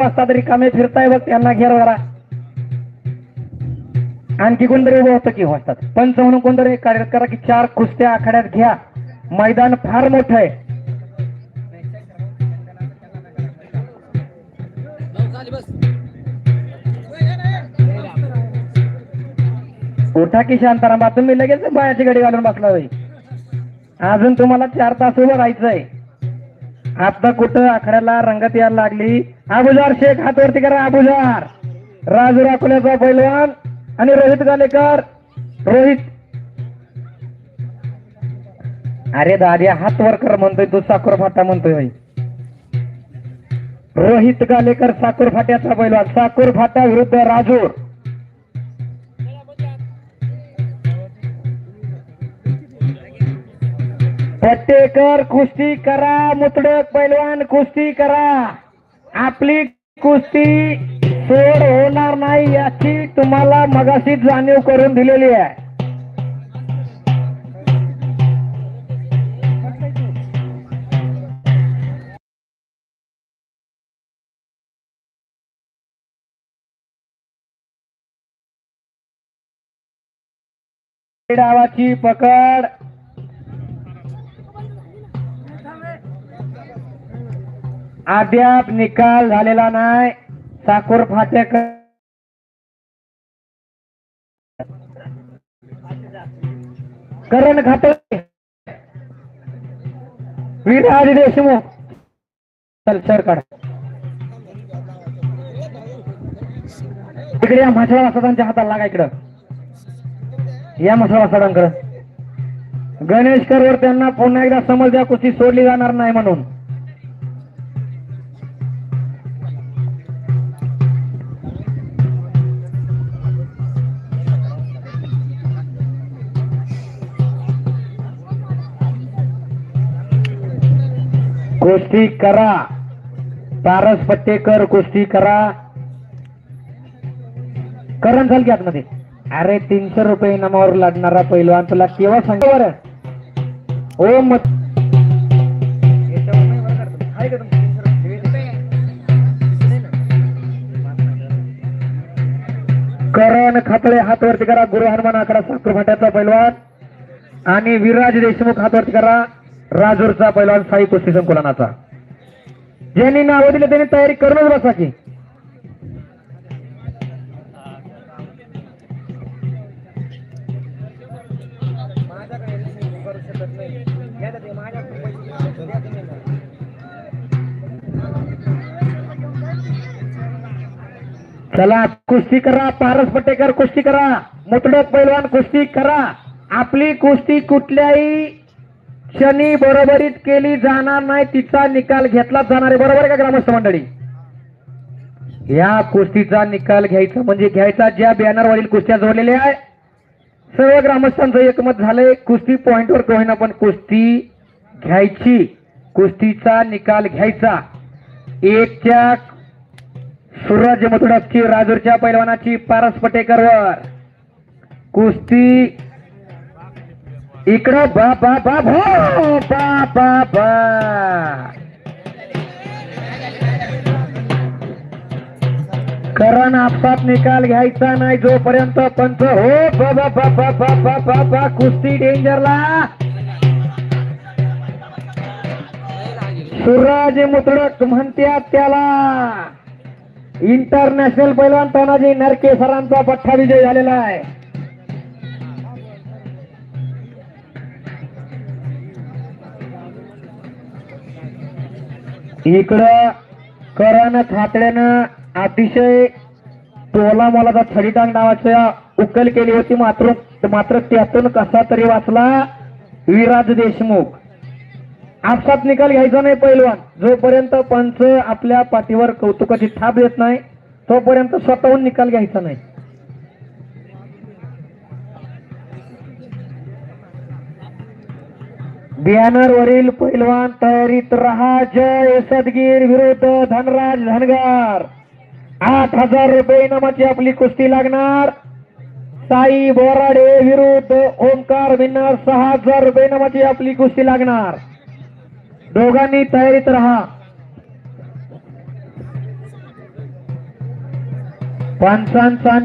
वाजता तरी कामे फिरताय बघ त्यांना घेर जरा. आणखी कोणतरी उभं होतं की वाजतात पंच म्हणून कोणतरी कार्य करा की 4 कुस्त्या आखाड्यात घ्या. मैदान फार मोठं आहे. उठा की शांताराम तुम्ही लगेच बायाची गाडी घालून बसला होई. अजून तुम्हाला 4 तास उभं राहायचंय. आता कुठं आखड्याला रंगत यायला लागली. अबुजार शेख हात वरती करा. अबुजार राजू अकोल्याचा पैलवान आणि रोहित गालेकर. रोहित अरे दाद्या हात वर कर म्हणतोय तू साखर फाटा म्हणतोय. रोहित गालेकर साखर फाट्याचा पैलवान. साखर फाटा विरुद्ध राजूर. पट्टेकर कुस्ती करा. मुतडक पैलवान कुस्ती करा. आपली कुस्ती सोड होणार नाही याची तुम्हाला मगाशी जाणीव करून दिलेली आहे. डावाची पकड. अद्याप निकाल झालेला नाही. साखर फाट्याकर करण घाटे विराज देशमुख. चल सर काढ इकडे. या म्हसळा वासदांच्या हाताला लागा इकडं. या म्हसळा वासदांकडं. गणेशकर वर त्यांना पुन्हा एकदा समज द्या कुस्ती सोडली जाणार नाही म्हणून. कुस्ती करा. पारस पट्टेकर कुस्ती करा. करण झाल की आतमध्ये. अरे 300 रुपये इनामावर लढणारा पैलवान तुला केव्हा सांग बरं. ओ मत करण खातळे हात वरती करा. गुरु हनुमान आकडा साखर फाट्याचा पैलवान आणि विराज देशमुख हात वरती करा. राजूरचा पैलवान साई कुस्ती संकुलनाचा. ज्यांनी नाव दिले त्यांनी तयारी करूनच बसा की. चला कुस्ती करा. पारस पट्टेकर कुस्ती करा. मुतडक पैलवान कुस्ती करा. आपली कुस्ती कुठल्याही क्षणी बरोबरीत केली जाणार नाही. तिचा निकाल घेतला जाणार आहे. बरोबर आहे का ग्रामस्थ मंडळी. या कुस्तीचा निकाल घ्यायचा म्हणजे घ्यायचा. ज्या बॅनरवरील कुस्त्या जोडलेल्या आहे सर्व ग्रामस्थांचं एकमत झालंय. कुस्ती पॉइंटवर का होईना पण कुस्ती घ्यायची. कुस्तीचा निकाल घ्यायचा. एकच्या सूरज मुतडकची राजूरच्या पैलवानाची पारस पटेकरवर कुस्ती. इकडं बा बा बा भो बा बा बा. करण आपसात निकाल घ्यायचा नाही जोपर्यंत पंच हो बा बा बा बा बा बा बा बा. कुस्ती डेंजरला. सूरज मुतडक म्हणतात त्याला. इंटरनॅशनल पैलवान तानाजी नरके सरांचा पठ्ठा विजय झालेला आहे. इकडं करण खातड्यानं अतिशय टोला मोलाचा छडीटांग नावाच्या उकल केली होती. मात्र त्यातून कसा तरी वाचला विराज देशमुख. आपसात निकाल घ्यायचा नाही पैलवान. जोपर्यंत पंच आपल्या पाठीवर कौतुकाची थाप देत नाही तोपर्यंत स्वतःहून निकाल घ्यायचा नाही. बॅनर वरील पैलवान तयारीत रहा. जय सदगीर विरुद्ध धनराज धनगर. 8000 रुपये इनामाची आपली कुस्ती लागणार. साई बोराडे विरुद्ध ओंकार विन्नर 6000 रुपये इनामाची आपली कुस्ती लागणार. दोघांनी तयारीत रहा. पंचांचा